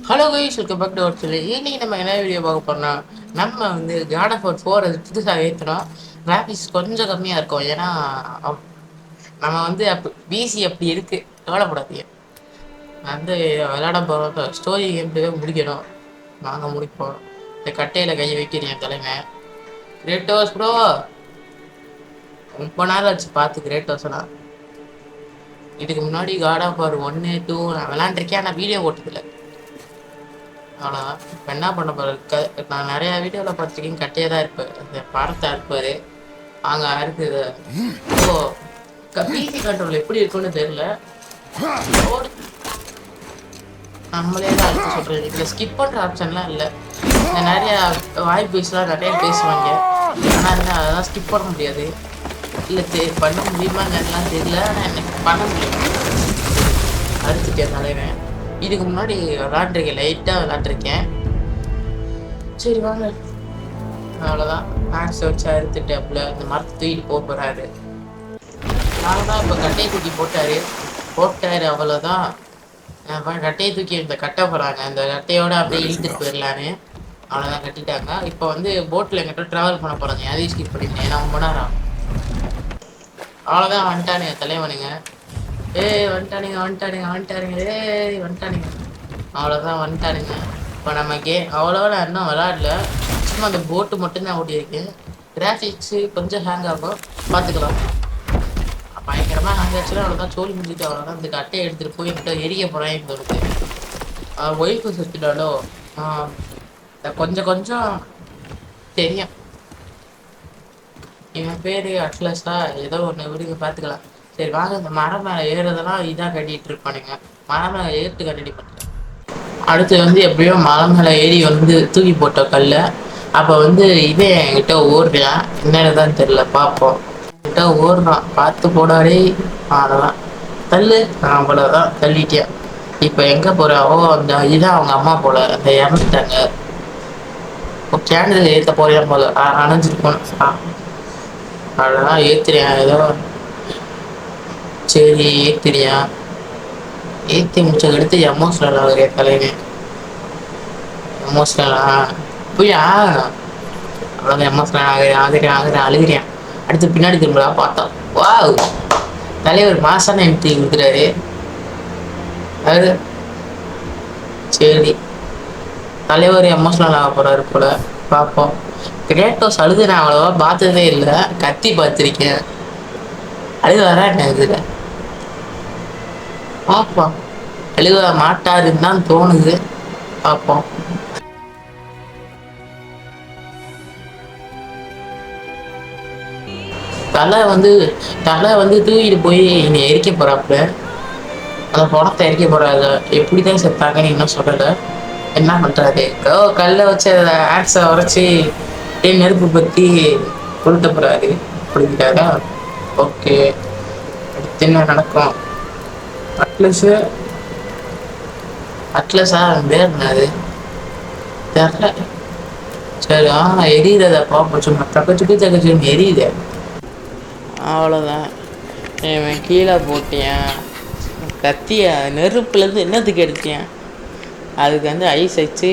Hello guys, welcome back to our channel. இன்னைக்கு நம்ம என்ன வீடியோ பார்க்க போறோம்னா, நம்ம வந்து God of War 4 அது புதுசாக ஏற்றுறோம். கிராஃபிக்ஸ் கொஞ்சம் கம்மியாக இருக்கும். ஏன்னா நம்ம வந்து பிசி அப்படி இருக்கு, கவலைப்படாதீங்க. வந்து விளையாட போகிறோம், ஸ்டோரி கேம் முடிக்கணும். நாங்கள் முடிப்போம். இந்த கட்டையில் கையை வைக்கிறீங்க தலைமை கிரேட்டோஸ் ப்ரோ. ரொம்ப நாள் ஆச்சு பார்த்து கிரேட்டோஸ்லாம். இதுக்கு முன்னாடி God of War 1, 2 நான் விளையாண்டுருக்கேன். ஆனால் வீடியோ ஓட்டதில்லை. அவ்வளோதான். இப்போ என்ன பண்ண போகிற நான் நிறையா வீடியோவில் பார்த்துருக்கேன். கட்டையே தான் இருப்பார், அந்த படத்தை இருப்பார். அங்கே இருக்குது. ஓ, பிசி கண்ட்ரோல் எப்படி இருக்குன்னு தெரியல. நம்மளே தான் அடுத்து சொல்கிறேன். இதில் ஸ்கிப் பண்ணுற ஆப்ஷன்லாம் இல்லை. இந்த நிறையா வாய்ப்புஸ்லாம் நிறைய பேசுவாங்க. ஆனால் என்ன அதெல்லாம் ஸ்கிப் பண்ண முடியாது. இல்லை பண்ண முடியுமாங்கலாம் தெரியல. ஆனால் எனக்கு பண்ண முடியும். அறுத்துட்டேன் தலைவன். இதுக்கு முன்னாடி விளாண்டுருக்கேன், லைட்டாக விளாண்டுருக்கேன். சரி வாங்க. அவ்வளோதான். மேக்ஸ் வச்சு அறுத்துட்டேப்ல இந்த மரத்தை தூக்கிட்டு போக போகிறாரு. அவ்வளோதான். இப்போ கட்டையை தூக்கி போட்டாரு அவ்வளோதான். கட்டையை தூக்கி இந்த கட்ட போகிறாங்க. இந்த கட்டையோட அப்படியே இழுத்துட்டு போயிடலான்னு அவ்வளோதான் கட்டிட்டாங்க. இப்போ வந்து போட்டில் எங்கிட்ட ட்ராவல் பண்ண போகிறாங்க. அதையும் ஸ்கிப் பண்ணிட்டேன். நான் ரொம்ப நேரம். அவ்வளோதான். வந்துட்டானுங்க தலைவனுங்க. வந்துட்டானுங்க. அவ்வளோதான் வந்துட்டானுங்க. இப்போ நம்ம அவ்வளோவா நான் இன்னும் விளாடல. சும்மா அந்த போட்டு மட்டும்தான் ஓட்டியிருக்கேன். கிராஃபிக்ஸு கொஞ்சம் ஹேங் ஆகும், பார்த்துக்கலாம். பயங்கரமாக ஹேங் ஆச்சுன்னா அவ்வளோதான், சோழி முடிஞ்சிட்டு அவ்வளோதான். இந்த கட்டையை எடுத்துகிட்டு போய் என்கிட்ட எரிய போகிறேன் தோணுது. ஒய்ஃபு சுற்றிட்டாலோ கொஞ்சம் கொஞ்சம் தெரியும். இவன் பேர் அட்லஸா ஏதோ ஒன்று விடுங்க, பார்த்துக்கலாம். சரி வாங்க. இந்த மரம் மேலே ஏறுறதெல்லாம் இதாக கட்டிகிட்டு இருப்பானுங்க. மரம் மேலே ஏறிட்டு கட்டி பண்ணுறேன். அடுத்து வந்து எப்படியோ மலை மேலே ஏறி வந்து தூக்கி போட்ட கல்லை. அப்போ வந்து இதே என்கிட்ட ஓடுறான். என்னன்னு தான் தெரில, பார்ப்போம். என்கிட்ட ஓடுறான், பார்த்து போடாடே. அதெல்லாம் தள்ளு. அவ்வளோதான், தள்ளிட்டேன். இப்போ எங்கே போகிறாவோ அந்த இதுதான் அவங்க அம்மா போல. அந்த இறந்துட்டாங்க. இப்போ கேண்டில் ஏற்ற போகிறேன் போல. அணைஞ்சிருக்கோம். அவ்வளோதான் ஏற்றுறேன் ஏதோ. சரி ஏற்றிரியா. ஏற்றி முடிச்சதுக்கடுத்து எமோஷனல் ஆகுறியா தலைவன். எமோஷனலா போயா. அவ்வளோதான். எமோஷனல் ஆகுறேன் அழுகிறேன். அடுத்து பின்னாடி திரும்பலா பார்த்தோம். வா, தலைவர் மாசான எம்டி கொடுக்குறாரு அது. சரி, தலைவர் எமோஷனல் ஆக போகிறாரு போல. பார்ப்போம். கிரேட்டோஸ் அழுது நான் அவ்வளோவா பார்த்ததே இல்லை. கத்தி பார்த்துருக்கேன். அழுது வரா என்ன இதில். பார்ப்போம். அழுக மாட்டாருன்னு தான் தோணுது. பார்ப்போம். தலை வந்து தூக்கிட்டு போய் என்னை எரிக்க போகிறாப்புல. அந்த பணத்தை எரிக்க போகிறாங்க. எப்படி தான் செத்தாங்கன்னு இன்னும் சொல்லலை. என்ன பண்ணுறாரு? கல்லை வச்சு அதை ஆக்ஸை உரைச்சி நெருப்பு பற்றி கொளுத்த போகிறாரு. அப்படிங்கிறாரா? ஓகே, அடுத்து என்ன நடக்கும்? அட்லஸா பேர் என்னது தெரியல. சரி, எரியுறத பார்ப்போம். சும்மா தக்கச்சுன்னு எரியுது. அவ்வளோதான். இவன் கீழே போட்டேன் கத்திய. நெருப்புலேருந்து என்னத்துக்கு எடுத்தேன்? அதுக்கு வந்து ஐஸ் வச்சு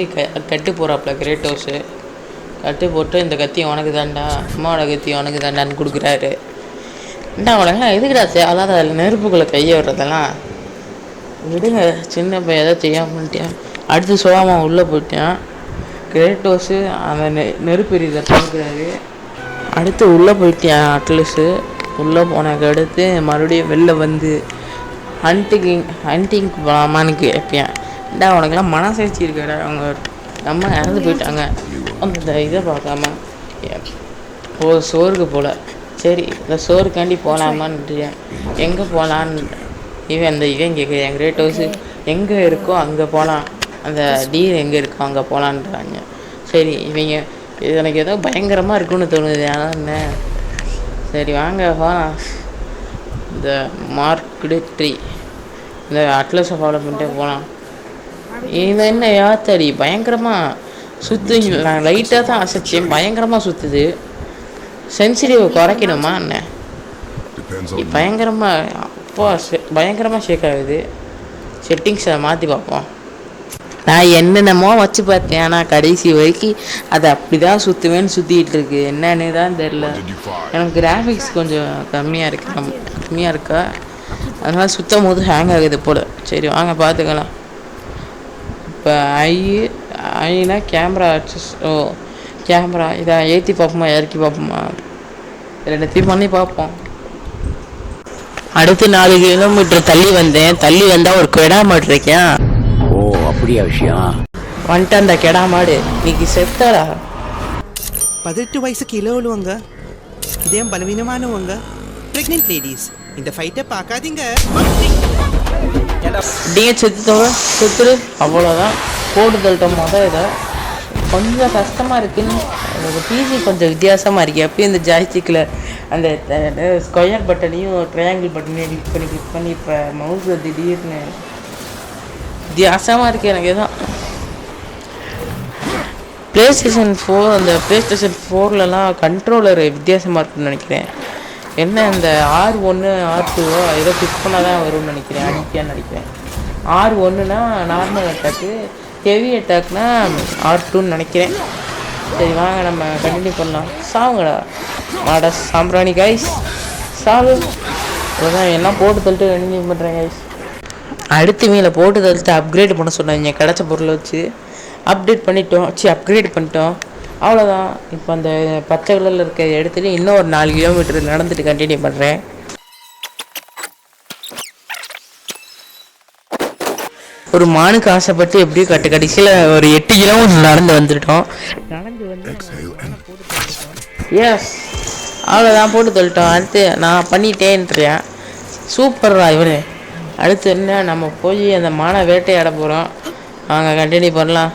கட்டு போகிறாப்புல கிரேட்டோஸு. கட்டு போட்டு இந்த கத்தி உனக்கு தாண்டா, அம்மாவோட கத்தி உனக்கு தாண்டான்னு கொடுக்குறாரு. என்ன உனக்குலாம் எதுக்குடா அதாவது அதில் நெருப்புக்குள்ளே கையை விடுறதெல்லாம் விடுங்க. சின்ன பையன் ஏதோ செய்யாமட்டேன். அடுத்து சோகமா உள்ளே போயிட்டேன். கிரேட்டோஸு அந்த நெருப்பு எரியுதை பார்க்குறாரு. அடுத்து உள்ளே போயிட்டேன். அட்லஸு உள்ளே போனதுக்கு அடுத்து மறுபடியும் வெளில வந்து ஹண்டிங் போகலாமான்னு கேட்பேன். ஏண்டா உனக்கெல்லாம் மனசாட்சி இருக்காடா. அவங்க நம்ம இறந்து போயிட்டாங்க. அந்த இதை பார்க்காம சோறுக்கு போகல. சரி, இந்த சோறுக்காண்டி போகலாமான்னு எங்கே போகலான்னு இவன் கேட்குறேன். கிரேட்டோஸு எங்கே இருக்கோ அங்கே போகலாம், அந்த டீர் எங்கே இருக்கோ அங்கே போகலான்றாங்க. சரி, இவங்க இது எனக்கு ஏதோ பயங்கரமாக இருக்குன்னு தோணுது. ஆனால் என்ன, சரி வாங்க போகலாம். இந்த மார்க்டு ட்ரீ, இந்த அட்லஸை ஃபாலோ பண்ணிட்டே போகலாம். இது என்ன யாத்தடி பயங்கரமாக சுற்று. நான் லைட்டாக தான் அசைச்சேன், பயங்கரமாக சுற்றுது. சென்சிட்டிவ் குறைக்கணுமா என்ன? பயங்கரமாக ஷேக் ஆகுது. செட்டிங்ஸை மாற்றி பார்ப்போம். நான் என்னென்னமோ வச்சு பார்த்தேன், ஆனால் கடைசி வரைக்கும் அது அப்படி தான் சுற்றுவேன்னு சுற்றிக்கிட்டு இருக்கு. என்னன்னு தான் தெரில. எனக்கு கிராஃபிக்ஸ் கொஞ்சம் கம்மியாக இருக்கா, அதனால் சுற்றும் போது ஹேங் ஆகுது போல். சரி வாங்க பார்த்துக்கலாம். இப்போ ஐனா கேமரா கேமரா இதை ஏற்றி பார்ப்போமா இறக்கி பார்ப்போமா, ரெண்டுத்தையும் பண்ணி பார்ப்போம். அடுத்து 4 கிலோமீட்டர் தள்ளி வந்தால் ஒரு கெடா மாடு இருக்கேன். ஓ அப்படியா விஷயம். வந்துட்டு அந்த கெடா மாடு இன்னைக்கு செத்தாடா. 18 வயசுக்கு கீழே உள்ளவங்க, இதயம் பலவீனமானவங்க, பிரெக்னென்ட் லேடிஸ் இந்த ஃபைட்டை பார்க்காதீங்க. நீங்கள் செத்துரு அவ்வளோதான். போட்டுதல்ட்டோம் மொதல் இதை கொஞ்சம் கஷ்டமாக இருக்குன்னு பிசி கொஞ்சம் வித்தியாசமாக இருக்குது. அப்பயும் இந்த ஜாய்ஸ்டிக்கில் அந்த ஸ்கொயர் பட்டனையும் ட்ரையாங்கிள் பட்டனையும் கிளிக் பண்ணி இப்போ மவுஸ் திடீர்னு வித்தியாசமாக இருக்குது எனக்கு. எதுவும் ப்ளேஸ்டேஷன் 4 அந்த ப்ளேஸ்டேஷன் 4லலாம் கண்ட்ரோலர் வித்தியாசமாக இருக்குன்னு நினைக்கிறேன். என்ன இந்த R1 R2 ஏதோ கிளிக் பண்ணால் தான் வரும்னு நினைக்கிறேன், அடிப்பான்னு நினைக்கிறேன். R1னா நார்மல் அட்டாக்கு, ஹெவி அட்டாக்னா R2ன்னு நினைக்கிறேன். சரி வாங்க நம்ம கண்டினியூ பண்ணலாம். சாவுங்கடா மாடா சாம்பிராணி கைஸ், சாவு. அதான் எல்லாம் போட்டு தள்ளிட்டு கண்டினியூ பண்ணுறேன் கைஸ். அடுத்து மேலே போட்டு தள்ளிட்டு அப்கிரேட் பண்ண சொன்னாங்க. கிடச்ச பொருளை வச்சு அப்கிரேட் பண்ணிட்டோம். அவ்வளோதான். இப்போ அந்த பச்சை கலரில் இருக்க இடத்துல இன்னும் ஒரு 4 கிலோமீட்டர் நடந்துட்டு கண்டினியூ பண்ணுறேன். ஒரு மானுக்கு ஆசைப்பட்டு எப்படியும் கடைசியில் ஒரு 8 கிலோமீட்டர் நடந்து வந்துட்டோம். எஸ் அவ்வளோதான், போட்டு தள்ளிட்டோம். அடுத்து நான் பண்ணிட்டேன்றேன். சூப்பர்ரா இவரு. அடுத்து என்ன, நம்ம போய் அந்த மானை வேட்டையாட போகிறோம். நாங்கள் கண்டினியூ பண்ணலாம்.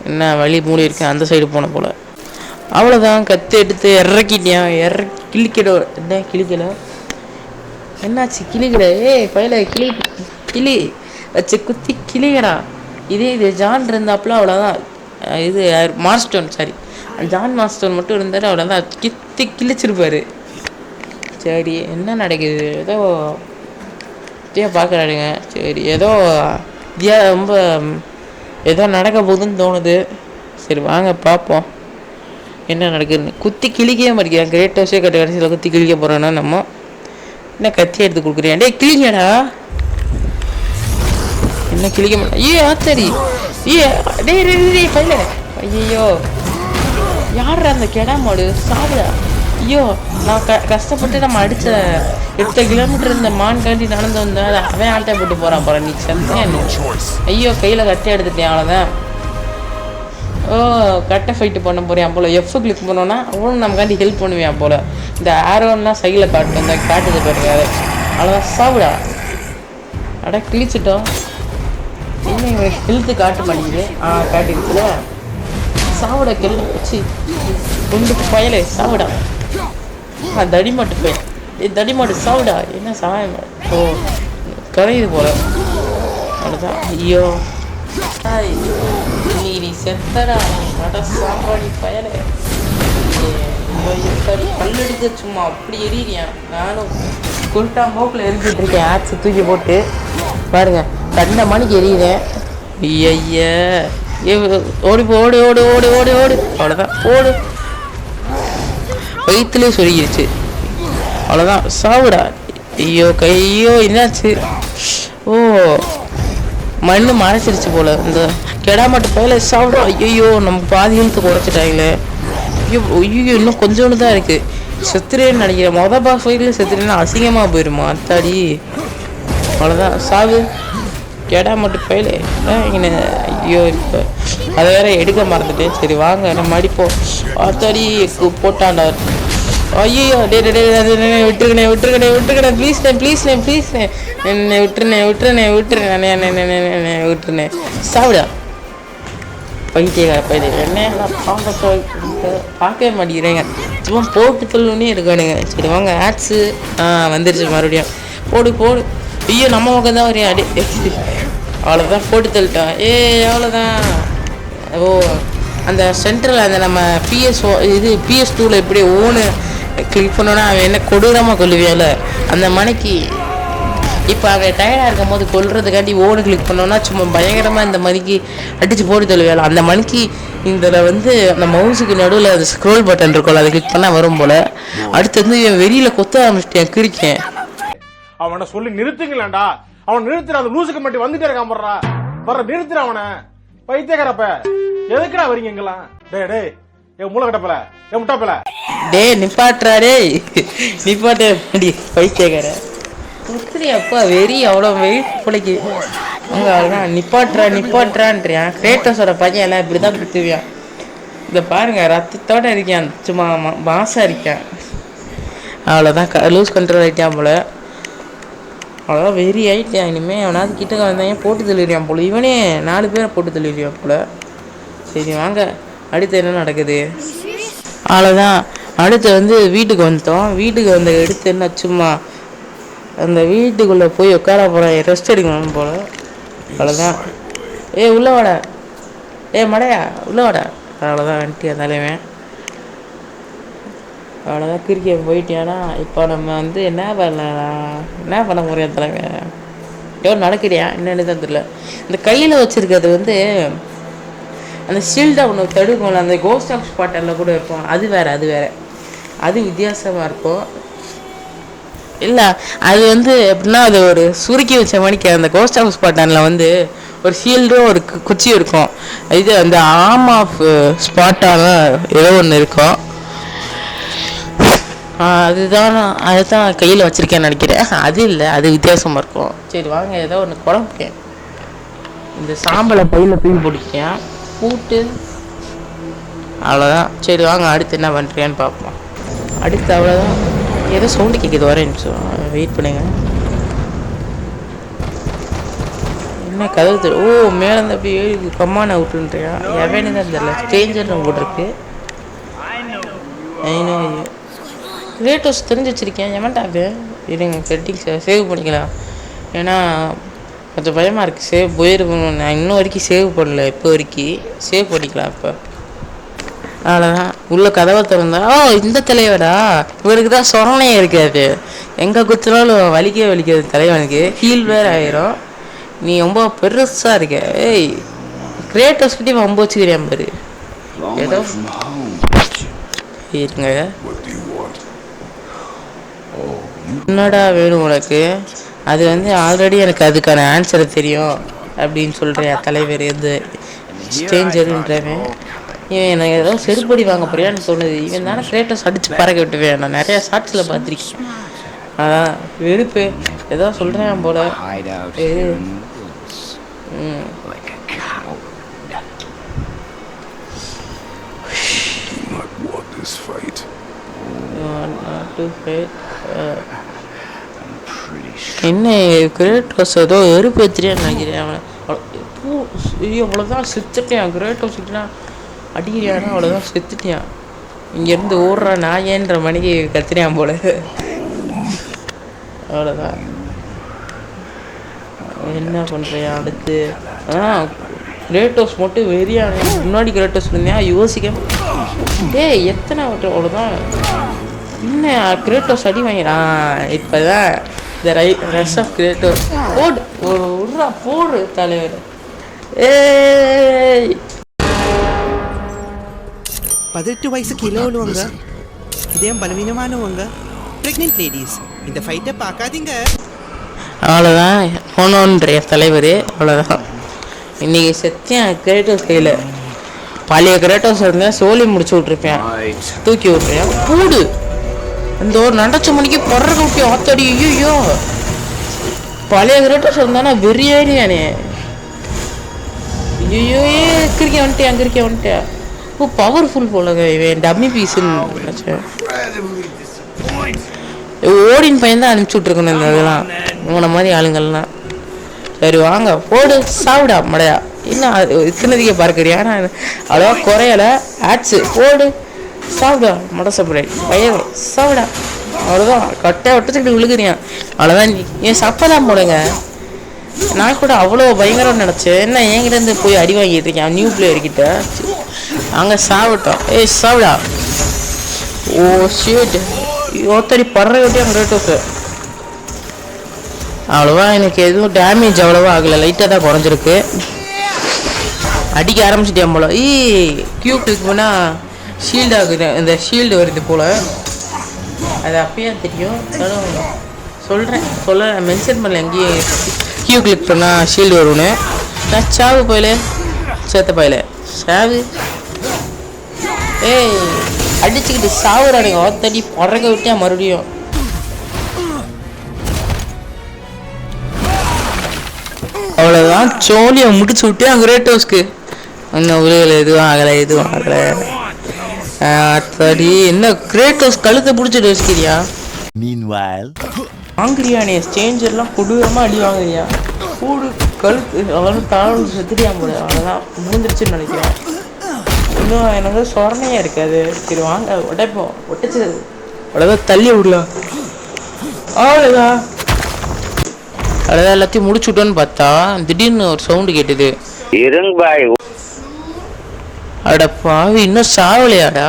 என்ன வழி மூடி இருக்கேன், அந்த சைடு போன போல். அவ்வளோதான், கற்று எடுத்து இறக்கிட்டேன். கிளிக்கல என்னாச்சு, கிளிக்கல. பையில கிளி வச்சு குத்தி கிளிகடா. இது ஜான் இருந்தாப்புல அவ்வளோதான். இது மார்ஸ்டோன், சாரி ஜான் மார்ஸ்டோன் மட்டும் இருந்தார், அவ்வளோதான் கிழிச்சிருப்பாரு. சரி என்ன நடக்குது, ஏதோ பார்க்குறாருங்க. சரி ஏதோ ரொம்ப ஏதோ நடக்க போகுதுன்னு தோணுது. சரி வாங்க பார்ப்போம் என்ன நடக்குதுன்னு. குத்தி கிழிக்கவே மாட்டேங்கிறேன். கிரேட்டோஸே கடைசியில் குத்தி கிழிக்க போகிறோன்னா நம்ம என்ன கத்தி எடுத்து கொடுக்குறேன். டே கிழிங்கடா, என்ன கிழிக்க மாட்டேன். ஆத்தரி டே பையல. ஐயோ யார் அந்த கெடா மாடு, சாப்பிடா. ஐயோ நான் கஷ்டப்பட்டு நம்ம அடித்த 8 கிலோமீட்டர் இந்த மான் காண்டி நடந்து வந்தேன். அவன் ஆட்டை போட்டு போகிறான் போகிறேன். நீ செத்தேன். ஐயோ கையில் கட்டை எடுத்துட்டேன். அவ்வளோதான். ஓ கட்டை ஃபைட்டு பண்ண போகிறேன் போல். எஃப் கிளிக் பண்ணோன்னா அவனும் நமக்காண்டி ஹெல்ப் பண்ணுவேன் போல். இந்த ஆரோன்லாம் சைடில் இந்த காட்டுது பாருங்க. அவ்வளோதான், சாப்பிடா. அட கிழிச்சிட்டோம். இன்னும் எங்களுக்கு ஹெல்த்து காட்ட மாட்டேங்குது. காட்டிடுச்சுல. சாவிட கெல்ல வச்சு குண்டு பயலே, சாவிடா. தடிமாட்டு போய் தடிமாட்டு சாவிடா. என்ன சாயம், ஓ கரையுது போல. அதுதான். ஐயோ நீ செத்தடா சாப்பாடி பயலே. பல்லெடுக்க சும்மா அப்படி எரியிறியான். நானும் குண்டாம் போக்கில் எரிஞ்சிட்டு இருக்கேன். ஆட்சி தூக்கி போட்டு பாருங்க, 2 மணிக்கு எரியுறேன். ஐயா ஓடி ஓடு ஓடு ஓடு ஓடு ஓடு. அவ்வளோதான், ஓடு. வயிற்றுலேயே சொருகிருச்சு. அவ்வளோதான், சாவுடா. ஐயோ கையோ என்னாச்சு. ஓ மண்ணு மறைச்சிருச்சு போல். இந்த கெடா மட்டும் போயில சாப்பிட. ஐயோ நம்ம பாதி எழுத்து குறைச்சிட்டாங்களே. ஐயோ இன்னும் கொஞ்சோண்டு தான் இருக்குது. செத்துறேன்னு நினைக்கிறேன். மொதல் ஃபைட்டில் செத்துறேன்னா அசிங்கமாக போயிடுமா அத்தாடி. அவ்வளோதான், சாவு. கெடா மட்டும் போயில இங்கே. ஐயோ இப்போ அதை வேற எடுக்க மறந்துட்டேன். சரி வாங்க நம்ம அடிப்போம். அத்தாடி போட்டாண்டா. ஐயோ விட்டுருக்கணே ப்ளீஸ்ண்ணே என்னை விட்டுருனே சாப்பிடா. பைத்தியக்கார பையன் என்ன பார்க்கவே மாட்டேங்கிறேங்க. சும்மா போட்டு தள்ளுன்னே இருக்கானுங்க. சரி வாங்க ஆட்ஸு வந்துருச்சு மறுபடியும். போடு. ஐயோ நம்ம பக்கம் தான் வரையும். அடி அவ்வளோதான், போட்டு தள்ளிட்டான். அவ்வளோதான். ஓ அந்த சென்ட்ரல் அந்த நம்ம PS2ல் எப்படி ஓனு கிளிக் பண்ணோன்னா அவன் என்ன கொடூரமாக கொல்லுவியால அந்த மணிக்கு இப்போ அவன் டயர்டாக இருக்கும் போது கொல்றதுக்காண்டி ஓடு கிளிக் பண்ணோன்னா சும்மா பயங்கரமாக இந்த மணிக்கு அடித்து போட்டு தள்ளுவேன். அந்த மணிக்கு இதில் வந்து அந்த மவுஸுக்கு நடுவில் அது ஸ்க்ரோல் பட்டன் இருக்கும்ல, அதை கிளிக் பண்ணால் வரும் போல். அடுத்து வந்து என் வெளியில் கொத்த ஆரம்பிச்சிட்டேன், கிரிக்கேன். அவனை சொல்லி நிறுத்துங்களேன்டா. அவன் நிறுத்துற அந்த லூசுக்கு மட்டும் வந்துட்டே இருக்கான் போடுறா. வர்ற நிறுத்துற அவனை. பைத்தியக்காரப்ப எதுக்குடா வரீங்க எங்கெல்லாம்? டே டே ஏ மூளை கட்டப்பல, ஏ முட்டாப்பல, டே நிப்பாட்டுறா, டே நிப்பாட்டு பைத்தியக்கார புத்திரி. அப்பா வெறி அவ்வளோ வெயிட் பிள்ளைக்கு அங்கே அவ்வளோதான். நிப்பாட்டுறான்றியான். கிரேட்டோஸோட பையன் எல்லாம் இப்படி தான் குத்துவியான். இதை பாருங்க, ரத்தத்தோட இருக்கான், சும்மா மாசம் இருக்கான். அவ்வளோதான், லூஸ் கண்ட்ரோல் ஆகிட்டான் போல. அவ்வளோதான் வெறி ஆகிட்டான். இனிமேல் அவனாவது கிட்டக்க வந்தாங்க போட்டு தள்ளிடுவான் போல. இவனே 4 பேரை போட்டு தள்ளிடுவான் போல. சரி வாங்க, அடுத்து என்ன நடக்குது. அவ்வளோதான். அடுத்து வந்து வீட்டுக்கு வந்துட்டோம். வீட்டுக்கு வந்த எடுத்து என்ன சும்மா அந்த வீட்டுக்குள்ளே போய் உட்கார போகிறேன், ரெஸ்ட் எடுக்கணும் போல. அவ்வளோதான். உள்ளே வாடா, மடையா உள்ளே வாடா. அவ்வளோதான் வந்துட்டியா தலைவன். அவ்வளோதான் கிரிக்கெட் போயிட்டியானா. இப்போ நம்ம வந்து என்ன பண்ண முடியும் தலைவன். எவ்வளோ நடக்கிறியா என்னன்னு தான் தெரியல. இந்த கையில் வச்சுருக்கிறது வந்து அந்த ஷீல்டாக ஒன்று தடுக்கும்ல, அந்த கோஸ்ட் ஆஃப் ஸ்பாட்டரில் கூட இருக்கும். அது வேறு அது வித்தியாசமாக இருக்கும். இல்லை அது வந்து எப்படின்னா அது ஒரு சுருக்கி வச்ச மணிக்கு அந்த கோஸ்ட் ஆஃப் ஸ்பாட்டனில் வந்து ஒரு ஷீல்டும் ஒரு குச்சியும் இருக்கும். இது அந்த ஆர்ம் ஆஃப் ஸ்பாட்டாக ஏதோ ஒன்று இருக்கும். அதுதான் கையில் வச்சுருக்கேன்னு நினைக்கிறேன். அது இல்லை, அது வித்தியாசமாக இருக்கும். சரி வாங்க, ஏதோ ஒன்று குழம்புக்கேன். இந்த சாம்பலை பையில் தூக்கி போட்டுக்கேன் பூட்டு. அவ்வளோதான். சரி வாங்க, அடுத்து என்ன பண்ணுறியான்னு பார்ப்போம். அடுத்து அவ்வளோதான். ஏதோ சவுண்டு கேட்குது, வர நிமிஷம் வெயிட் பண்ணுங்க. என்ன கதவு மேலே இருந்து அப்படியே கம்மான விட்டுன்றியா? எவனு தான் தெரியல, ஸ்ட்ரேஞ்சர் போட்டிருக்கு. ஐநோ கிரேட்டோஸ் தெரிஞ்சு வச்சுருக்கேன். எவன்டாக்கு இருங்க, செட்டிங்ஸை சேவ் பண்ணிக்கலாம். ஏன்னா கொஞ்சம் பயமாக இருக்குது, சேவ் போயிருக்கணும். நான் இன்னும் வரைக்கும் சேவ் பண்ணல, இப்போ வரைக்கும் சேவ் பண்ணிக்கலாம். இப்போ அவ்வளோதான். உள்ள கதவை திறந்தா இந்த தலைவடா, இவருக்கு தான் சொரணையே இருக்காது. எங்கே குத்துனாலும் வலிக்காது தலைவனுக்கு. ஹீல் வேறு ஆயிரும். நீ ரொம்ப பெருசாக இருக்க. கிரேட்டோஸ் கிட்டே ரொம்ப வச்சுக்கிறியான் பாரு. ஏதோ இருங்க, என்னடா வேணும் உனக்கு? அது வந்து ஆல்ரெடி எனக்கு அதுக்கான ஆன்சரை தெரியும் அப்படின்னு சொல்கிறியா தலைவர். எது ஸ்ட்ரேஞ்சருன்றவன் இவன் எனக்கு ஏதோ செருப்படி வாங்க போறியான்னு தோணுது. இவன் தானே கிரேட்டோஸ் அடித்து பறக்க விட்டுவேன். நான் நிறையா ஷார்ட்ஸில் பார்த்துருக்கேன். அதான் வெறுப்பு ஏதோ சொல்கிறேன் போல. என்ன கிரேட்டோஸ் ஏதோ எருப்பேத்திரியான்னு நினைக்கிறேன். அவன் அவ்வளோதான் செத்துட்டேன். கிரேட்டோஸ் அடிக்கிறியானா அவ்வளோதான் செத்துட்டியான். இங்கேருந்து ஓடுற நாயன்ற மணிக்கு கத்துறியான் போல. அவ்வளோதான். என்ன பண்ணுறியா அடுத்து? கிரேட்டோஸ் மட்டும் வெறியான. முன்னாடி கிரேட்டோஸ் இருந்தியா யோசிக்க எத்தனை அவ்வளோதான். இன்னும் கிரேட்டோஸ் அடி வாங்கிறான். இப்போ தான் இந்த ரெஸ்ட் ஆஃப் கிரேட்டோஸ் போடு தலைவர். 18 வயசு கிலோ உள்ளவங்க, இதயம் பலவீனமானவங்க, பிரெக்னென்ட் லேடிஸ் இந்த ஃபைட்டை பார்க்காதீங்க. அவ்வளோதான் போனோன்ற தலைவர். அவ்வளோதான். இன்னைக்கு செத்தேன் கிரேட்டோஸ் கையில். பழைய கிரேட்டோஸ் இருந்தால் சோலி முடிச்சு விட்ருப்பேன், தூக்கி விட்றேன். பூடு இந்த ஒரு நடச்ச மணிக்கு பறக்க விட்டு ஆத்தாடி. ஐயோ பழைய கிரேட்டோஸ் இருந்தானா வெறியானே. ஐயோ கிரிக்கே வந்துட்டேன். பவர்ஃபுல் போலங்க இவன். டம்மி பீஸுன்னு நினச்சேன். ஓடின் பையன் தான் அனுப்பிச்சி விட்ருக்கணும் இந்த இதெல்லாம், உன மாதிரி ஆளுங்கள்லாம். சரி வாங்க போடு, சாப்பிடா மடையா. இன்னும் இத்தனதிக்க பார்க்குறியா? நான் அவ்வளோவா குறையலை. ஆட்ஸு போடு, சாப்பிடா மடை சாப்பிட பையன் சாப்பிடா. அவ்வளோதான். கட்டையை விட்டுச்சுக்கிட்டு விழுகுறியான். அவ்வளோதான். நீ என் சப்பதான் போடுங்க. நான் கூட அவ்வளோ பயங்கரம் நினச்சேன். என்ன என்கிட்டேருந்து போய் அடி வாங்கிட்டு இருக்கேன் நியூ பிளேயர்கிட்ட. அங்கே சாப்பிட்டோம். சாப்பிடா. ஷீட் ஒத்தடி பறவை விட்டியா கிரேட்டோஸு. அவ்வளோவா எனக்கு எதுவும் டேமேஜ் அவ்வளோவா ஆகலை, லைட்டாக தான் குறைஞ்சிருக்கு. அடிக்க ஆரம்பிச்சிட்டேன் போல. கியூ கிளிக் பண்ணால் ஷீல்டு ஆகுது, இந்த ஷீல்டு வருது போல். அது அப்பயே தெரியும், சொல்கிறேன் மென்ஷன் பண்ணல எங்கேயும் கியூ கிளிக் பண்ணால் ஷீல்டு வரும்னு. நான் சாவு போயில சேர்த்த போயில சாவு. அடிச்சுக்கிட்டு சாவுறானுங்க, ஒத்தடி பறக்க விட்டியா மறுபடியும். அவ்வளோதான், சோழியை முடிச்சு விட்டேன் கிரேட்டோஸ்க்கு. இன்னும் உலகில் எதுவும் ஆகலை. அத்தடி என்ன கிரேட்டோஸ் கழுத்தை பிடிச்சிட்டு வச்சுக்கிறியா? வாங்குறியானே ஸ்டேஞ்சர்லாம் கொடூரமாக அடி வாங்குறியா? கூடு கழுத்து அவ்வளோ தாழ்வு செத்துட்டியா போல. அவ்வளோதான் மூந்துருச்சுன்னு நினைக்கிறேன். இன்னும் எனக்கு சொரணையாக இருக்காது. சரி வாங்க உடைப்போம். ஒட்டச்சு அவ்வளோதான், தள்ளி விடலாம். அவ்வளோதான் எல்லாத்தையும் முடிச்சு விட்டோன்னு பார்த்தா திடீர்னு ஒரு சவுண்டு கேட்டுது. அட பாவி, இன்னும் சாவலையாடா?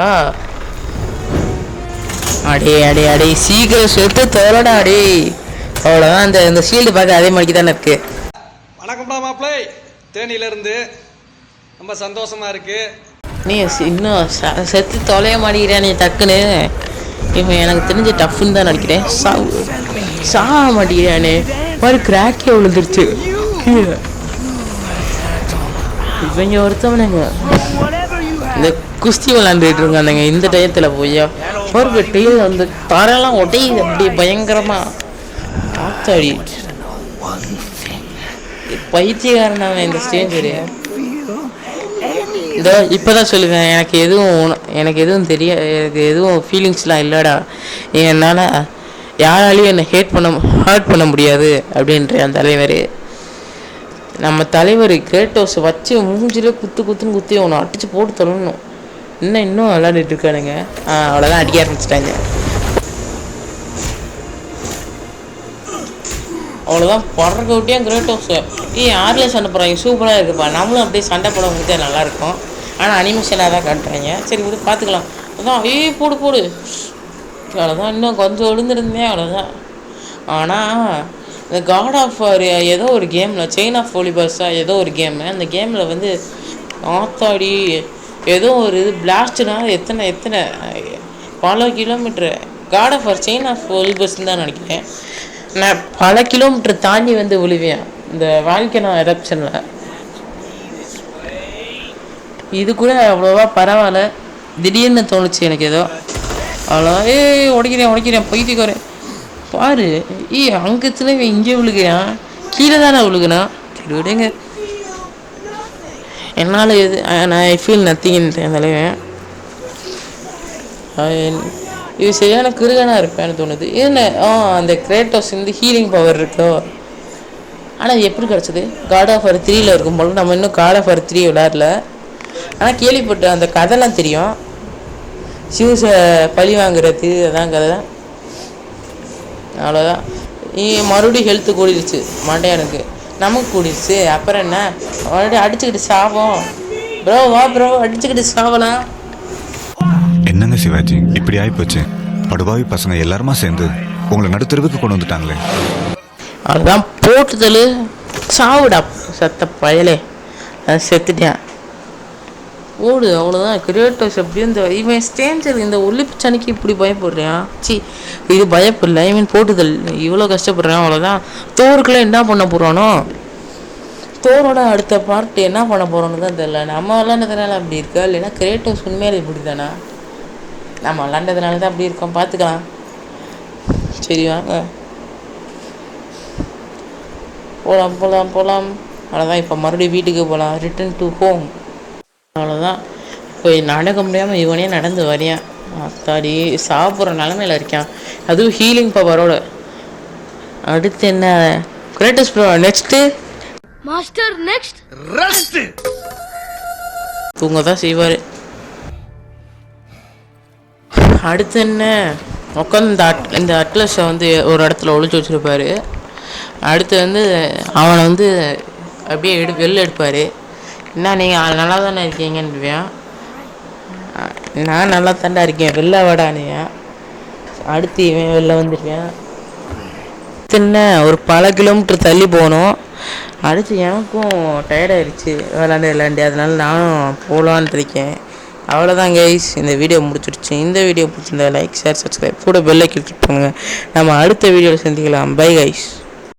அடே சீக்கிரம் செத்து தோலடா அடே. அவ்வளோதான், இந்த ஷீல்டு பார்க்க அதே மாதிரி தானே இருக்கு. வணக்கம்டா மாப்பிள்ளை, தேனியிலிருந்து ரொம்ப சந்தோஷமா இருக்கு. நீ இன்னும் செத்து தொலைய மாட்டேங்கிறா நீ டக்குன்னு. இவன் எனக்கு தெரிஞ்ச டஃப்னு தான் நினைக்கிறேன். சாக மாட்டேங்கிறானே, மாதிரி கிராக்கே விழுந்துருச்சு. இவங்க ஒருத்தவனுங்க இந்த குஸ்தி விளாண்டுட்டு இருக்கானுங்க இந்த டயத்தில் போய் ஒரு டெய்ல வந்து தரெல்லாம் ஒட்டையுது அப்படி பயங்கரமா. ஆத்தாடி பைத்தியக்காரனாக இந்த ஸ்டேஜ். இந்த இப்போதான் சொல்லுவேன், எனக்கு எதுவும் எனக்கு எதுவும் ஃபீலிங்ஸ்லாம் இல்லைடா. என்னால் யாராலையும் என்னை ஹர்ட் பண்ண முடியாது அப்படின்ற அந்த தலைவர். நம்ம தலைவர் கிரேட்டோஸ் வச்சு மூஞ்சிலே குத்துன்னு குத்தி அவனை அடிச்சு போட்டு தொழணும். இன்னும் விளையாடிட்டு இருக்கானுங்க. அவ்வளோதான், அடிக்க ஆரம்பிச்சிட்டாங்க. அவ்வளோதான், பறக்க விட்டியா கிரேட்டோஸ். யாரில் சண்டை போடுறாங்க, சூப்பராக இருக்குப்பா. நம்மளும் அப்படியே சண்டை போட முடிஞ்சா நல்லாயிருக்கும். ஆனால் அனிமேஷனாக தான் காட்டுறாங்க. சரி விடு, பார்த்துக்கலாம். அதான் போடு. அவ்வளோதான், இன்னும் கொஞ்சம் விழுந்துருந்தேன், அவ்வளோதான். ஆனால் இந்த காட் ஆஃப் வார் ஏதோ ஒரு கேமில், செயின் ஆஃப் ஒலிவர்ஸாக ஏதோ ஒரு கேமு, அந்த கேமில் வந்து ஆத்தாடி ஏதோ ஒரு இது பிளாஸ்ட்னால எத்தனை பல kilometre. God of War chain of ஒலிவர்ஸ்ன்னு தான் நினைக்கிறேன். நான் பல கிலோமீட்டர் தாண்டி வந்து விழுவேன் இந்த வால்கனோ எரப்ஷனில். இது கூட அவ்வளோவா பரவாயில்ல, திடீர்னு தோணுச்சு எனக்கு ஏதோ. அவ்வளோ உடைக்கிறேன் பைத்தியக்காரன் பாரு. அங்கத்துல இங்கே விழுகிறான், கீழே தானே விழுகுறான். சரி விடுங்க, என்னால் எது நான் ஐ ஃபீல் நத்திங்கிறேன் தலைவன். இது சரியான கிருகனாக இருப்பேன்னு தோணுது. என்ன அந்த கிரேட்டோஸ் வந்து ஹீலிங் பவர் இருக்கோ. ஆனால் எப்படி கிடச்சிது? காட் ஆஃப் வார் 3 இருக்கும் போல. நம்ம இன்னும் காட் ஆஃப் வார் 3 விளையாடல. ஆனால் கேள்விப்பட்ட அந்த கதைலாம் தெரியும். சிவஸை பழி வாங்குறது அதான் கதை. அவ்வளோதான். மறுபடியும் ஹெல்த்து கூடிடுச்சு மண்டையானுக்கு, நமக்கு கூடிடுச்சு. அப்புறம் என்ன, மறுபடியும் அடிச்சுக்கிட்டு சாவோம் ப்ரோ. வா ப்ரோ, அடிச்சுக்கிட்டு சாவலாம். என்னங்க சிவாஜி இப்படி ஆயிப்போச்சு? படுபாவி பசங்க எல்லாருமா சேர்ந்து உங்களை நடுத்தருவுக்கு கொண்டு வந்துட்டாங்களே. அதுதான் போட்டுதல் சாவுடா சத்த பயலே. செத்துட்டேன் ஓடு. அவ்வளோதான். கிரியேட்டர்ஸ் எப்படியும் இவன் ஸ்டேஞ்சர் இந்த ஒலிப்பு சனிக்கு இப்படி பயப்படுறான். இது பயப்படல, இவன் போட்டுதல் இவ்வளோ கஷ்டப்படுறான். அவ்வளோதான். தோருக்குலாம் என்ன பண்ண போகிறானோ, தோரோட அடுத்த பார்ட் என்ன பண்ண போகிறோன்னு தான் தெரியல. நம்ம விளாண்டதுனால அப்படி இருக்கா, இல்லைன்னா கிரியேட்டர்ஸ் உண்மையிலே இப்படி தானே? நம்ம விளாண்டதுனால தான் அப்படி இருக்கோம். பார்த்துக்கலாம். சரி வாங்க போகலாம். அவ்வளோதான். இப்போ மறுபடியும் வீட்டுக்கு போகலாம். Return to home. அவ்வளோதான். இப்போ நடக்க முடியாமல் இவனே நடந்து வரையான். அத்தாடி சாப்பிட்ற நிலமையில இருக்கான், அதுவும் ஹீலிங் பவரோட. அடுத்து என்ன Kratos bro? Next master next rest. தூங்க தான் செய்வார். அடுத்து என்ன, உட்காந்து இந்த அட்லஸை வந்து ஒரு இடத்துல ஒழிச்சு வச்சுருப்பார். அடுத்து வந்து அவனை வந்து அப்படியே வெளில எடுப்பார். என்ன நீங்கள் நல்லா தானே இருக்கீங்கன்னுவேன். நான் நல்லா தாண்டா இருக்கேன், வெளில வாடானுவேன். அடுத்து இவன் வெளில வந்துடுவேன். அடுத்து என்ன ஒரு பல கிலோமீட்டர் தள்ளி போகணும். அடுத்து எனக்கும் டயர்டாயிருச்சு விளாண்டு அதனால நானும் போகலான்ட்டு இருக்கேன். அவ்வளோதான் கைஸ், இந்த வீடியோ முடிச்சிடுச்சு. இந்த வீடியோ பிடிச்சிருந்தா லைக் ஷேர் சப்ஸ்கிரைப் கூட பெல்லை கிளிக் பண்ணுங்கள். நம்ம அடுத்த வீடியோவில் சந்திக்கலாம். Bye guys.